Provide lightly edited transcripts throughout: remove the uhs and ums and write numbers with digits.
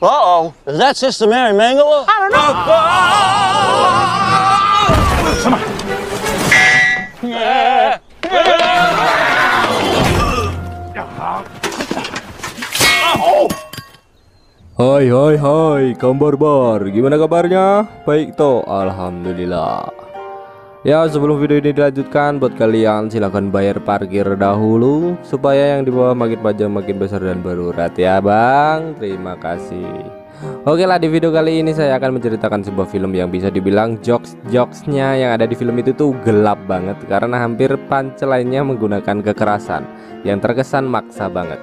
Uh-oh, is that Sister Mary Mangala? I don't know. Come on. Hai, kaum barbar, gimana kabarnya? Baik toh, alhamdulillah. Ya, sebelum video ini dilanjutkan, buat kalian silahkan bayar parkir dahulu supaya yang di bawah makin panjang, makin besar dan berurat ya bang. Terima kasih. Oke lah, di video kali ini saya akan menceritakan sebuah film yang bisa dibilang jokes-jokesnya yang ada di film itu tuh gelap banget, karena hampir punchline-nya menggunakan kekerasan yang terkesan maksa banget.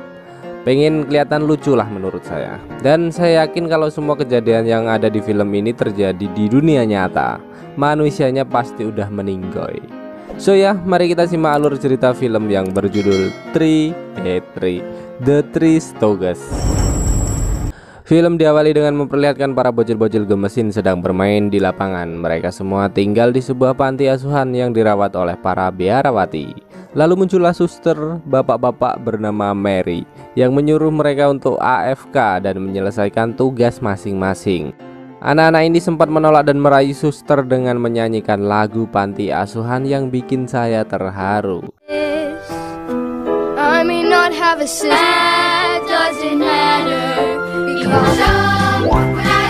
Pengen kelihatan lucu lah menurut saya. Dan saya yakin kalau semua kejadian yang ada di film ini terjadi di dunia nyata, manusianya pasti udah meninggoy. So ya, mari kita simak alur cerita film yang berjudul The Three Stooges. Film diawali dengan memperlihatkan para bocil-bocil gemesin sedang bermain di lapangan. Mereka semua tinggal di sebuah panti asuhan yang dirawat oleh para biarawati. Lalu muncullah suster bapak-bapak bernama Mary yang menyuruh mereka untuk AFK dan menyelesaikan tugas masing-masing. Anak-anak ini sempat menolak dan merayu suster dengan menyanyikan lagu panti asuhan yang bikin saya terharu. I may not have a sister, that doesn't matter, because I'm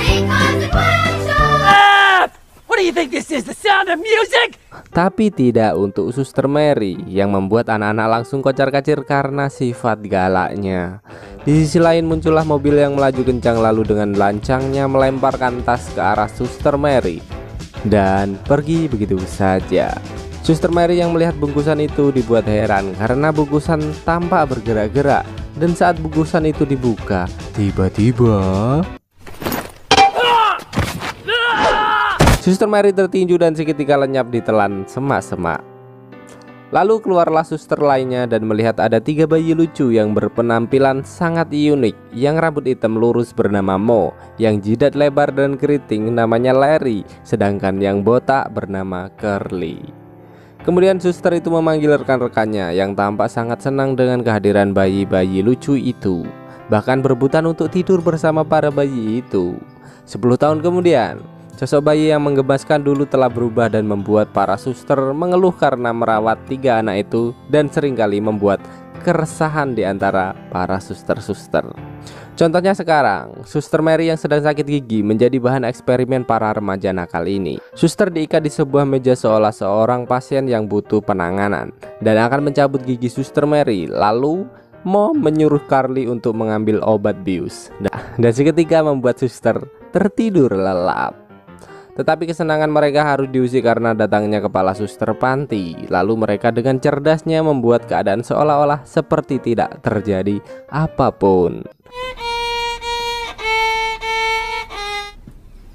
inconsequential. What do you think this is? The Sound of Music? Tapi tidak untuk suster Mary yang membuat anak-anak langsung kocar-kacir karena sifat galaknya. Di sisi lain muncullah mobil yang melaju kencang lalu dengan lancangnya melemparkan tas ke arah suster Mary dan pergi begitu saja. Suster Mary yang melihat bungkusan itu dibuat heran karena bungkusan tampak bergerak-gerak, dan saat bungkusan itu dibuka, tiba-tiba Suster Mary tertinju dan seketika lenyap ditelan semak-semak. Lalu keluarlah suster lainnya dan melihat ada 3 bayi lucu yang berpenampilan sangat unik, yang rambut hitam lurus bernama Mo, yang jidat lebar dan keriting namanya Larry, sedangkan yang botak bernama Curly. Kemudian suster itu memanggil rekan-rekannya yang tampak sangat senang dengan kehadiran bayi-bayi lucu itu, bahkan berebutan untuk tidur bersama para bayi itu. 10 tahun kemudian, sosok bayi yang menggemaskan dulu telah berubah dan membuat para suster mengeluh karena merawat 3 anak itu dan seringkali membuat keresahan di antara para suster-suster. Contohnya sekarang, suster Mary yang sedang sakit gigi menjadi bahan eksperimen para remaja nakal ini. Suster diikat di sebuah meja seolah seorang pasien yang butuh penanganan dan akan mencabut gigi suster Mary. Lalu Mo menyuruh Carly untuk mengambil obat bius dan seketika membuat suster tertidur lelap. Tetapi kesenangan mereka harus diusik karena datangnya kepala suster panti. Lalu mereka dengan cerdasnya membuat keadaan seolah-olah seperti tidak terjadi apapun.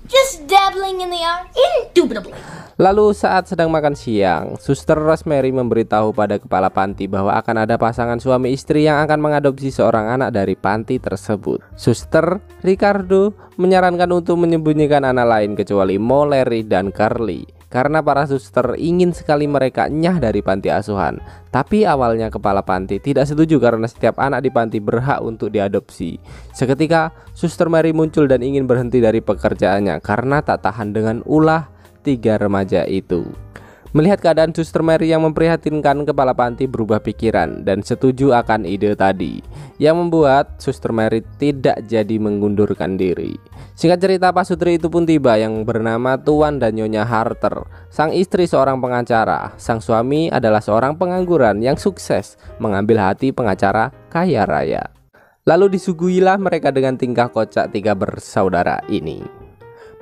Just dabbling in the eye, indubitably. Lalu saat sedang makan siang, suster Rosemary memberitahu pada kepala panti bahwa akan ada pasangan suami istri yang akan mengadopsi seorang anak dari panti tersebut. Suster Ricardo menyarankan untuk menyembunyikan anak lain kecuali Mo, Larry, dan Carly, karena para suster ingin sekali mereka nyah dari panti asuhan. Tapi awalnya kepala panti tidak setuju karena setiap anak di panti berhak untuk diadopsi. Seketika suster Mary muncul dan ingin berhenti dari pekerjaannya karena tak tahan dengan ulah 3 remaja itu. Melihat keadaan suster Mary yang memprihatinkan, kepala panti berubah pikiran dan setuju akan ide tadi, yang membuat suster Mary tidak jadi mengundurkan diri. Singkat cerita, pasutri itu pun tiba yang bernama Tuan dan Nyonya Harter. Sang istri seorang pengacara, sang suami adalah seorang pengangguran yang sukses mengambil hati pengacara kaya raya. Lalu disuguhilah mereka dengan tingkah kocak 3 bersaudara ini.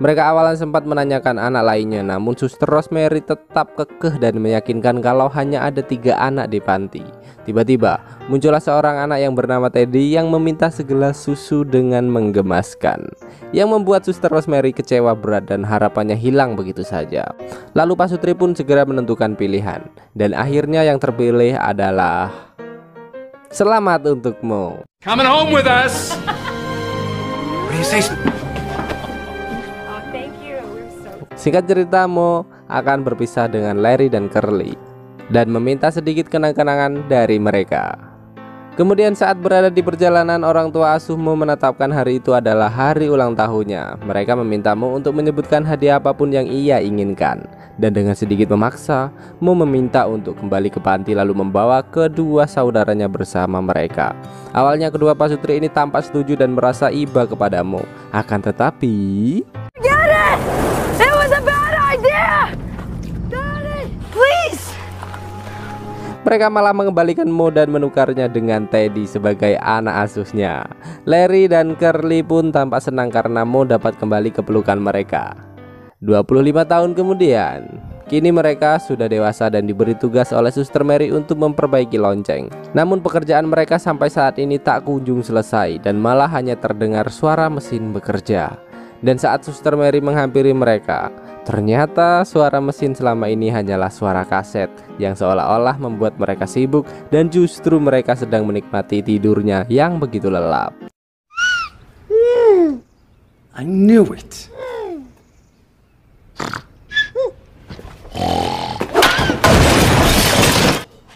Mereka awalnya sempat menanyakan anak lainnya, namun suster Rosemary tetap kekeh dan meyakinkan kalau hanya ada 3 anak di panti. Tiba-tiba muncullah seorang anak yang bernama Teddy yang meminta segelas susu dengan menggemaskan, yang membuat suster Rosemary kecewa berat dan harapannya hilang begitu saja. Lalu pasutri pun segera menentukan pilihan, dan akhirnya yang terpilih adalah selamat untukmu. Coming home with us. What do you say? Singkat cerita, Mo akan berpisah dengan Larry dan Curly dan meminta sedikit kenang-kenangan dari mereka. Kemudian saat berada di perjalanan, orang tua asuh Mo menetapkan hari itu adalah hari ulang tahunnya. Mereka meminta Mo untuk menyebutkan hadiah apapun yang ia inginkan. Dan dengan sedikit memaksa, Mo meminta untuk kembali ke panti lalu membawa kedua saudaranya bersama mereka. Awalnya kedua pasutri ini tampak setuju dan merasa iba kepada Mo. Akan tetapi It was a bad idea! Daddy, please! mereka malah mengembalikan Mo dan menukarnya dengan Teddy sebagai anak asuhnya. Larry dan Curly pun tampak senang karena Mo dapat kembali ke pelukan mereka. 25 tahun kemudian, kini mereka sudah dewasa dan diberi tugas oleh Suster Mary untuk memperbaiki lonceng. Namun pekerjaan mereka sampai saat ini tak kunjung selesai dan malah hanya terdengar suara mesin bekerja. Dan saat Suster Mary menghampiri mereka, ternyata suara mesin selama ini hanyalah suara kaset yang seolah-olah membuat mereka sibuk dan justru mereka sedang menikmati tidurnya yang begitu lelap. I knew it.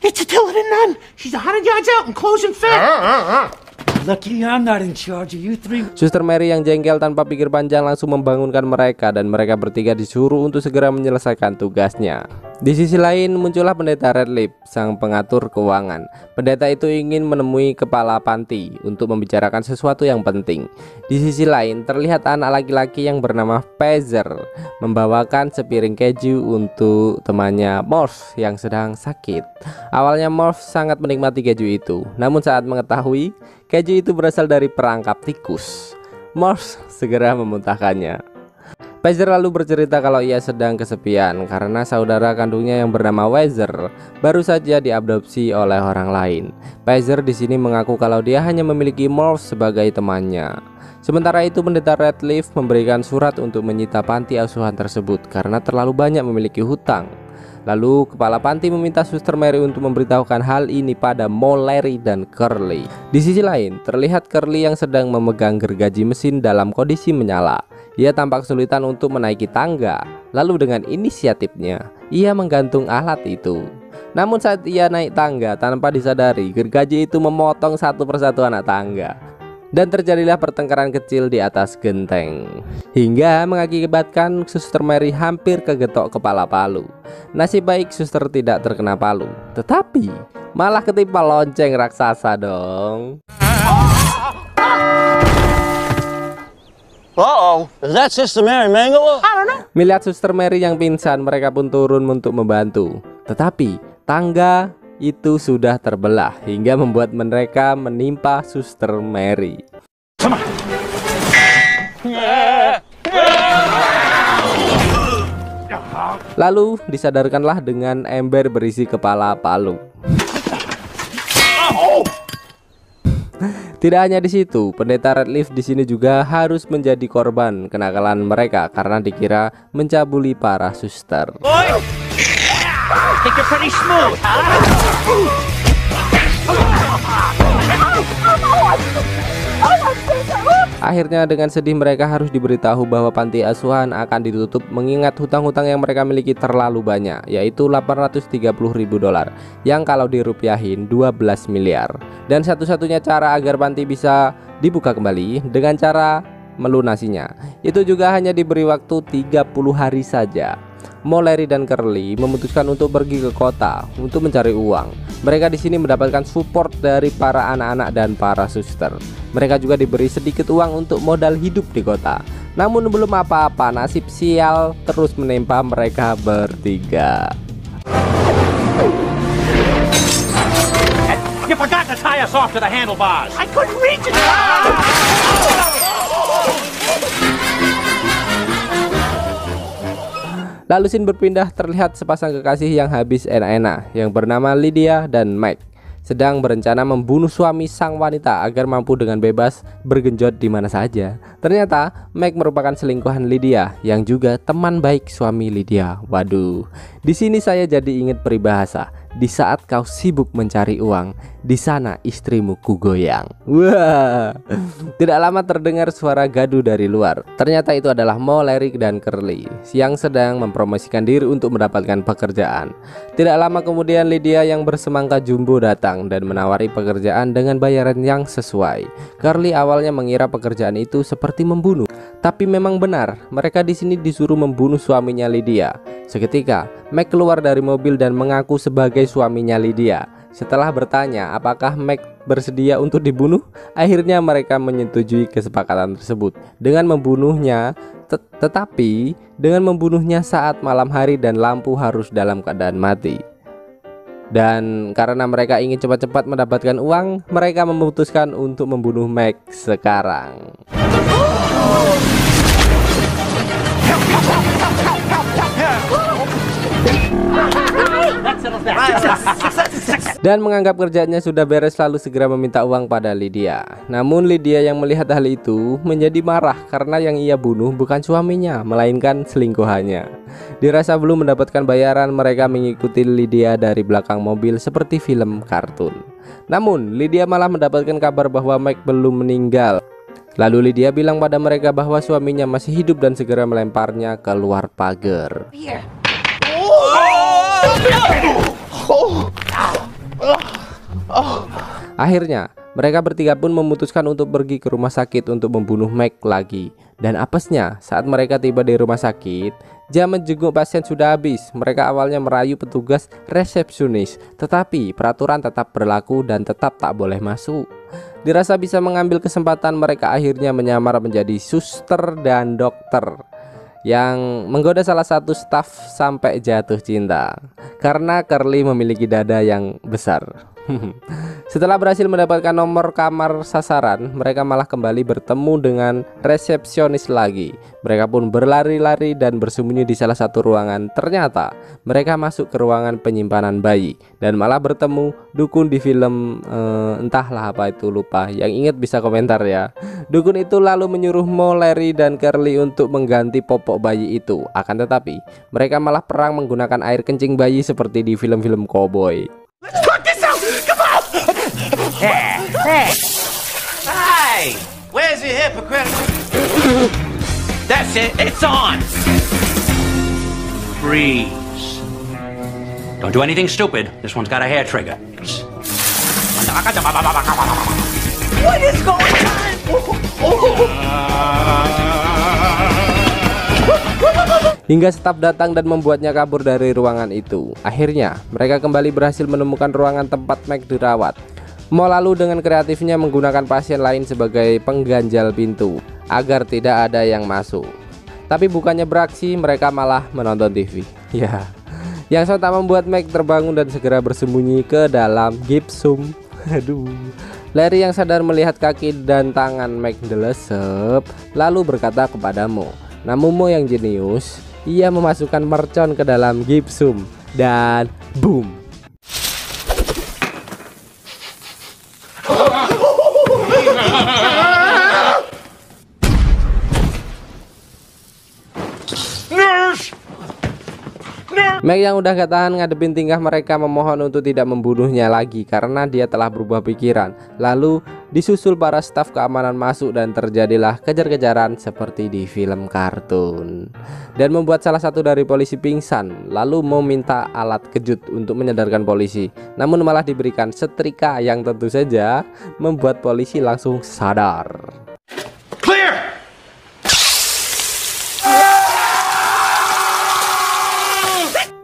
It's Attila the Nun. She's 100 yards out and closing fast. Lucky I'm not in charge of you three. Suster Mary yang jengkel tanpa pikir panjang langsung membangunkan mereka dan mereka bertiga disuruh untuk segera menyelesaikan tugasnya. Di sisi lain muncullah pendeta Redleaf, sang pengatur keuangan. Pendeta itu ingin menemui kepala panti untuk membicarakan sesuatu yang penting. Di sisi lain terlihat anak laki-laki yang bernama Pazer membawakan sepiring keju untuk temannya Morph yang sedang sakit. Awalnya Morph sangat menikmati keju itu, namun saat mengetahui keju itu berasal dari perangkap tikus, Morph segera memuntahkannya. Pazer lalu bercerita kalau ia sedang kesepian karena saudara kandungnya yang bernama Wezer baru saja diadopsi oleh orang lain. Pazer di sini mengaku kalau dia hanya memiliki Morph sebagai temannya. Sementara itu pendeta Redleaf memberikan surat untuk menyita panti asuhan tersebut karena terlalu banyak memiliki hutang. Lalu kepala panti meminta Suster Mary untuk memberitahukan hal ini pada Mo, Larry, dan Curly. Di sisi lain terlihat Curly yang sedang memegang gergaji mesin dalam kondisi menyala. Ia tampak kesulitan untuk menaiki tangga. Lalu dengan inisiatifnya ia menggantung alat itu. Namun saat ia naik tangga tanpa disadari, gergaji itu memotong satu persatu anak tangga. Dan terjadilah pertengkaran kecil di atas genteng hingga mengakibatkan Suster Mary hampir kegetok kepala palu. Nasib baik suster tidak terkena palu, tetapi malah ketimpa lonceng raksasa dong. Uh-oh. Is that Sister Mary Mangala? Melihat Suster Mary yang pingsan, mereka pun turun untuk membantu. Tetapi tangga itu sudah terbelah hingga membuat mereka menimpa Suster Mary. Lalu disadarkanlah dengan ember berisi kepala palu. Tidak hanya di situ, pendeta Redleaf di sini juga harus menjadi korban kenakalan mereka karena dikira mencabuli para suster. Think you're pretty smooth, huh? Akhirnya dengan sedih mereka harus diberitahu bahwa panti asuhan akan ditutup mengingat hutang-hutang yang mereka miliki terlalu banyak, yaitu $830.000 yang kalau dirupiahin 12 miliar. Dan satu-satunya cara agar panti bisa dibuka kembali dengan cara melunasinya. Itu juga hanya diberi waktu 30 hari saja. Mo, Larry, dan Curly memutuskan untuk pergi ke kota untuk mencari uang. Mereka di sini mendapatkan support dari para anak-anak dan para suster. Mereka juga diberi sedikit uang untuk modal hidup di kota. Namun belum apa-apa, nasib sial terus menimpa mereka bertiga. You forgot to tie us off to the handlebars. I couldn't reach it. Lalu scene berpindah, terlihat sepasang kekasih yang habis enak-enak yang bernama Lydia dan Mike sedang berencana membunuh suami sang wanita agar mampu dengan bebas bergenjot di mana saja. Ternyata Mike merupakan selingkuhan Lydia yang juga teman baik suami Lydia. Waduh, di sini saya jadi ingat peribahasa, di saat kau sibuk mencari uang, di sana istrimu kugoyang. Wah, tidak lama terdengar suara gaduh dari luar. Ternyata itu adalah Mo, Larry, dan Curly yang sedang mempromosikan diri untuk mendapatkan pekerjaan. Tidak lama kemudian Lydia yang bersemangka jumbo datang dan menawari pekerjaan dengan bayaran yang sesuai. Curly awalnya mengira pekerjaan itu seperti membunuh, tapi memang benar, mereka di sini disuruh membunuh suaminya Lydia. Seketika, Meg keluar dari mobil dan mengaku sebagai suaminya Lydia. Setelah bertanya apakah Meg bersedia untuk dibunuh, akhirnya mereka menyetujui kesepakatan tersebut dengan membunuhnya. Tetapi dengan membunuhnya saat malam hari dan lampu harus dalam keadaan mati. Dan karena mereka ingin cepat-cepat mendapatkan uang, mereka memutuskan untuk membunuh Meg sekarang. Dan menganggap kerjanya sudah beres lalu segera meminta uang pada Lydia. Namun Lydia yang melihat hal itu menjadi marah karena yang ia bunuh bukan suaminya melainkan selingkuhannya. Dirasa belum mendapatkan bayaran, mereka mengikuti Lydia dari belakang mobil seperti film kartun. Namun Lydia malah mendapatkan kabar bahwa Meg belum meninggal. Lalu Lydia bilang pada mereka bahwa suaminya masih hidup dan segera melemparnya ke luar pagar. Akhirnya mereka bertiga pun memutuskan untuk pergi ke rumah sakit untuk membunuh Meg lagi. Dan apesnya saat mereka tiba di rumah sakit, jam menjenguk pasien sudah habis. Mereka awalnya merayu petugas resepsionis, tetapi peraturan tetap berlaku dan tetap tak boleh masuk. Dirasa bisa mengambil kesempatan, mereka akhirnya menyamar menjadi suster dan dokter yang menggoda salah satu staf sampai jatuh cinta karena Curly memiliki dada yang besar. Setelah berhasil mendapatkan nomor kamar sasaran, mereka malah kembali bertemu dengan resepsionis lagi. Mereka pun berlari-lari dan bersembunyi di salah satu ruangan. Ternyata mereka masuk ke ruangan penyimpanan bayi dan malah bertemu dukun di film entahlah apa itu, lupa. Yang ingat bisa komentar ya. Dukun itu lalu menyuruh Mo, Larry, dan Curly untuk mengganti popok bayi itu. Akan tetapi mereka malah perang menggunakan air kencing bayi seperti di film-film cowboy. Hey! Where's your hypocrite? That's it, it's on! Freeze. Don't do anything stupid. This one's got a hair trigger. What is going on? Hingga staf datang dan membuatnya kabur dari ruangan itu. Akhirnya mereka kembali berhasil menemukan ruangan tempat Meg dirawat. Mo lalu dengan kreatifnya menggunakan pasien lain sebagai pengganjal pintu agar tidak ada yang masuk. Tapi bukannya beraksi, mereka malah menonton TV. Ya, yang sontak membuat Meg terbangun dan segera bersembunyi ke dalam gipsum. Aduh. Larry yang sadar melihat kaki dan tangan Meg delesep lalu berkata kepada Mo. Namun Mo yang jenius, ia memasukkan mercon ke dalam gipsum dan boom. Meg yang udah gak tahan ngadepin tingkah mereka memohon untuk tidak membunuhnya lagi karena dia telah berubah pikiran. Lalu disusul para staf keamanan masuk dan terjadilah kejar-kejaran seperti di film kartun. Dan membuat salah satu dari polisi pingsan, lalu meminta alat kejut untuk menyadarkan polisi. Namun malah diberikan setrika yang tentu saja membuat polisi langsung sadar. Clear!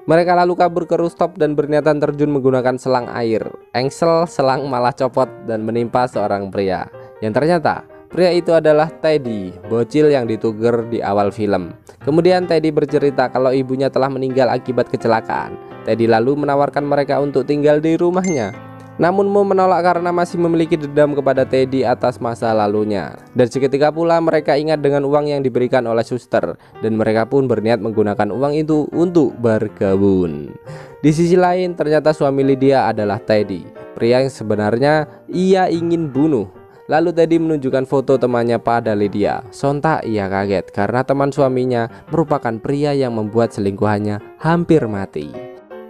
Mereka lalu kabur ke rooftop dan berniatan terjun menggunakan selang air. Engsel selang malah copot dan menimpa seorang pria. Yang ternyata pria itu adalah Teddy, bocil yang dituger di awal film. Kemudian Teddy bercerita kalau ibunya telah meninggal akibat kecelakaan. Teddy lalu menawarkan mereka untuk tinggal di rumahnya. Namun Mo menolak karena masih memiliki dendam kepada Teddy atas masa lalunya. Dan seketika pula mereka ingat dengan uang yang diberikan oleh suster, dan mereka pun berniat menggunakan uang itu untuk berkebun. Di sisi lain ternyata suami Lydia adalah Teddy, pria yang sebenarnya ia ingin bunuh. Lalu Teddy menunjukkan foto temannya pada Lydia. Sontak ia kaget karena teman suaminya merupakan pria yang membuat selingkuhannya hampir mati.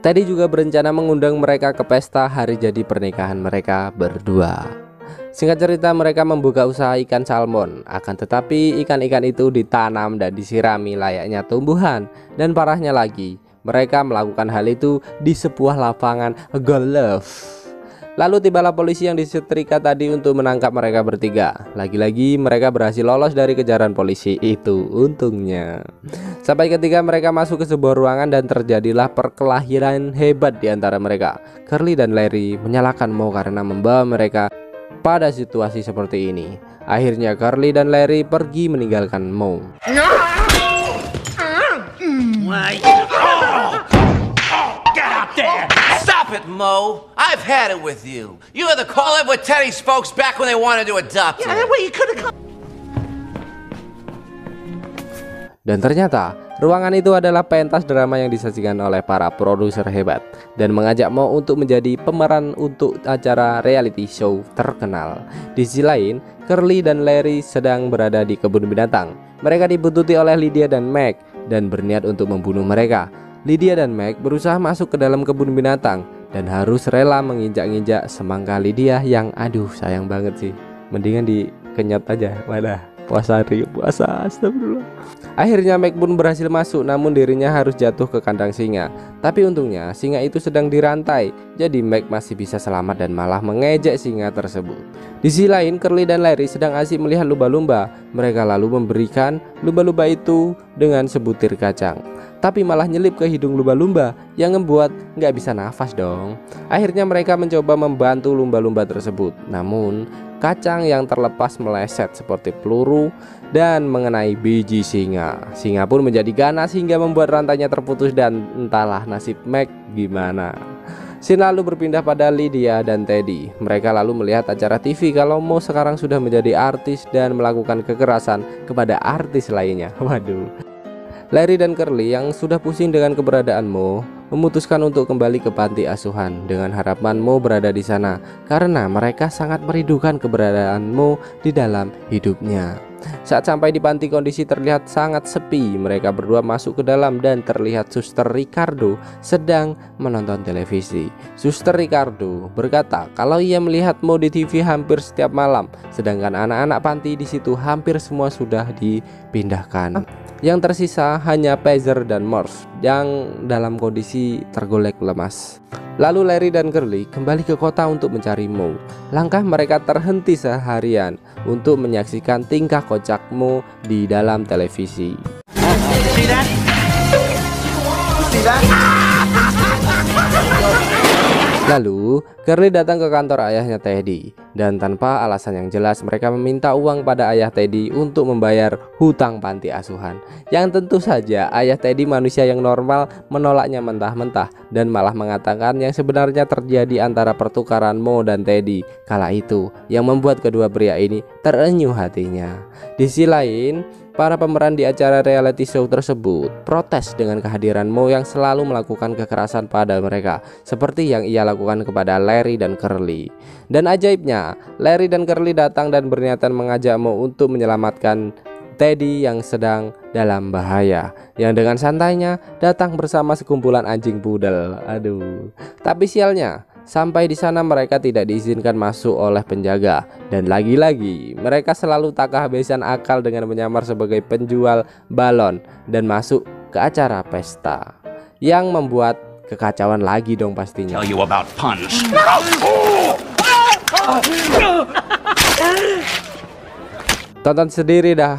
Teddy juga berencana mengundang mereka ke pesta hari jadi pernikahan mereka berdua. Singkat cerita, mereka membuka usaha ikan salmon. Akan tetapi ikan-ikan itu ditanam dan disirami layaknya tumbuhan. Dan parahnya lagi, mereka melakukan hal itu di sebuah lapangan golf. Lalu tibalah polisi yang disetrika tadi untuk menangkap mereka bertiga. Lagi-lagi mereka berhasil lolos dari kejaran polisi itu, untungnya. Sampai ketika mereka masuk ke sebuah ruangan dan terjadilah perkelahian hebat di antara mereka. Curly dan Larry menyalahkan Moe karena membawa mereka pada situasi seperti ini. Akhirnya Curly dan Larry pergi meninggalkan Moe. Stop it, Mo. I've had it with you. You had to call it with Teddy's folks back when they wanted to adopt you. Yeah, that way you could have come. Dan ternyata ruangan itu adalah pentas drama yang disajikan oleh para produser hebat dan mengajak Mo untuk menjadi pemeran untuk acara reality show terkenal. Di sisi lain, Curly dan Larry sedang berada di kebun binatang. Mereka dibuntuti oleh Lydia dan Meg dan berniat untuk membunuh mereka. Lydia dan Meg berusaha masuk ke dalam kebun binatang dan harus rela menginjak-injak semangka Lydia yang aduh sayang banget sih. Mendingan dikenyot aja. Wadah, puasa, astagfirullah. Akhirnya Meg pun berhasil masuk, namun dirinya harus jatuh ke kandang singa. Tapi untungnya singa itu sedang dirantai, jadi Meg masih bisa selamat dan malah mengejek singa tersebut. Di sisi lain, Curly dan Larry sedang asik melihat lumba-lumba. Mereka lalu memberikan lumba-lumba itu dengan sebutir kacang, tapi malah nyelip ke hidung lumba-lumba yang membuat nggak bisa nafas dong. Akhirnya mereka mencoba membantu lumba-lumba tersebut, namun kacang yang terlepas meleset seperti peluru dan mengenai biji singa. Singa pun menjadi ganas hingga membuat rantainya terputus dan entahlah nasib Meg gimana. Scene lalu berpindah pada Lydia dan Teddy. Mereka lalu melihat acara TV kalau Mo sekarang sudah menjadi artis dan melakukan kekerasan kepada artis lainnya. Waduh. Larry dan Curly yang sudah pusing dengan keberadaan Mo memutuskan untuk kembali ke panti asuhan dengan harapan Mo berada di sana karena mereka sangat merindukan keberadaan Mo di dalam hidupnya. Saat sampai di panti, kondisi terlihat sangat sepi. Mereka berdua masuk ke dalam dan terlihat Suster Ricardo sedang menonton televisi. Suster Ricardo berkata kalau ia melihat Mo di TV hampir setiap malam, sedangkan anak-anak panti di situ hampir semua sudah dipindahkan. Yang tersisa hanya Pazer dan Morse yang dalam kondisi tergolek lemas. Lalu Larry dan Curly kembali ke kota untuk mencari Mo. Langkah mereka terhenti seharian untuk menyaksikan tingkah kocak Mo di dalam televisi. Lalu Curly datang ke kantor ayahnya Teddy dan tanpa alasan yang jelas mereka meminta uang pada ayah Teddy untuk membayar hutang panti asuhan. Yang tentu saja ayah Teddy manusia yang normal menolaknya mentah-mentah dan malah mengatakan yang sebenarnya terjadi antara pertukaran Mo dan Teddy kala itu yang membuat kedua pria ini terenyuh hatinya. Di sisi lain, para pemeran di acara reality show tersebut protes dengan kehadiran Mo yang selalu melakukan kekerasan pada mereka seperti yang ia lakukan kepada Larry dan Curly. Dan ajaibnya, Larry dan Curly datang dan berniatan mengajak Mo untuk menyelamatkan Teddy yang sedang dalam bahaya, yang dengan santainya datang bersama sekumpulan anjing pudel. Aduh. Tapi sialnya, sampai di sana mereka tidak diizinkan masuk oleh penjaga dan lagi-lagi mereka selalu tak kehabisan akal dengan menyamar sebagai penjual balon dan masuk ke acara pesta yang membuat kekacauan lagi dong pastinya. Tell you about puns. Tonton sendiri dah,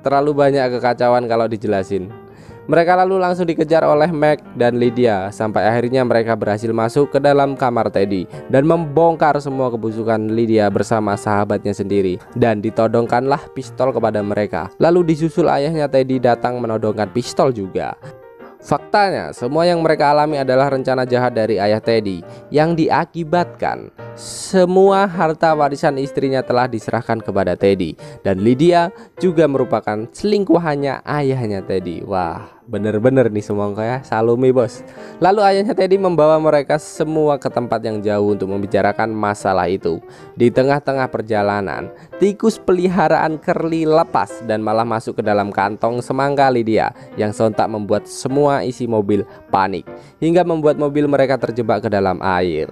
terlalu banyak kekacauan kalau dijelasin. Mereka lalu langsung dikejar oleh Meg dan Lydia sampai akhirnya mereka berhasil masuk ke dalam kamar Teddy dan membongkar semua kebusukan Lydia bersama sahabatnya sendiri dan ditodongkanlah pistol kepada mereka. Lalu disusul ayahnya Teddy datang menodongkan pistol juga. Faktanya semua yang mereka alami adalah rencana jahat dari ayah Teddy yang diakibatkan semua harta warisan istrinya telah diserahkan kepada Teddy dan Lydia juga merupakan selingkuhannya ayahnya Teddy. Wah, Bener-bener nih semongko ya, Salome bos. Lalu ayahnya Teddy membawa mereka semua ke tempat yang jauh untuk membicarakan masalah itu. Di tengah-tengah perjalanan, tikus peliharaan Curly lepas dan malah masuk ke dalam kantong semangka Lydia, yang sontak membuat semua isi mobil panik hingga membuat mobil mereka terjebak ke dalam air.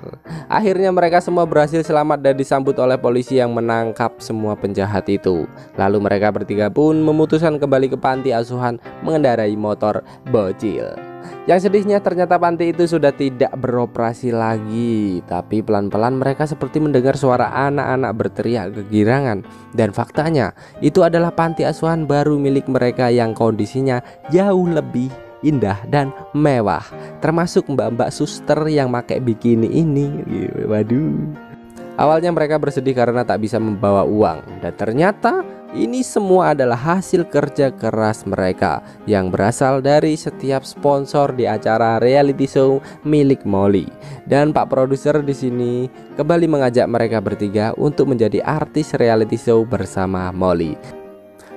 Akhirnya mereka semua berhasil selamat dan disambut oleh polisi yang menangkap semua penjahat itu. Lalu mereka bertiga pun memutuskan kembali ke panti asuhan mengendarai motor bocil. Yang sedihnya ternyata panti itu sudah tidak beroperasi lagi. Tapi pelan-pelan mereka seperti mendengar suara anak-anak berteriak kegirangan. Dan faktanya itu adalah panti asuhan baru milik mereka yang kondisinya jauh lebih indah dan mewah. Termasuk mbak-mbak suster yang pakai bikini ini. Waduh. Awalnya mereka bersedih karena tak bisa membawa uang. Dan ternyata ini semua adalah hasil kerja keras mereka yang berasal dari setiap sponsor di acara reality show milik Molly. Dan Pak produser di sini kembali mengajak mereka bertiga untuk menjadi artis reality show bersama Molly.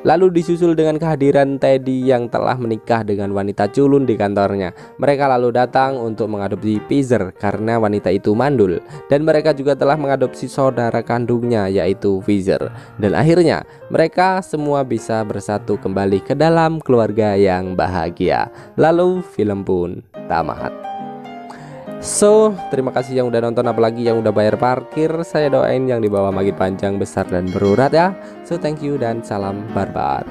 Lalu disusul dengan kehadiran Teddy yang telah menikah dengan wanita culun di kantornya. Mereka lalu datang untuk mengadopsi Pizer karena wanita itu mandul. Dan mereka juga telah mengadopsi saudara kandungnya yaitu Pizer. Dan akhirnya mereka semua bisa bersatu kembali ke dalam keluarga yang bahagia. Lalu film pun tamat. So, terima kasih yang udah nonton, apalagi yang udah bayar parkir. Saya doain yang dibawa makin panjang, besar, dan berurat ya. So, thank you dan salam barbar.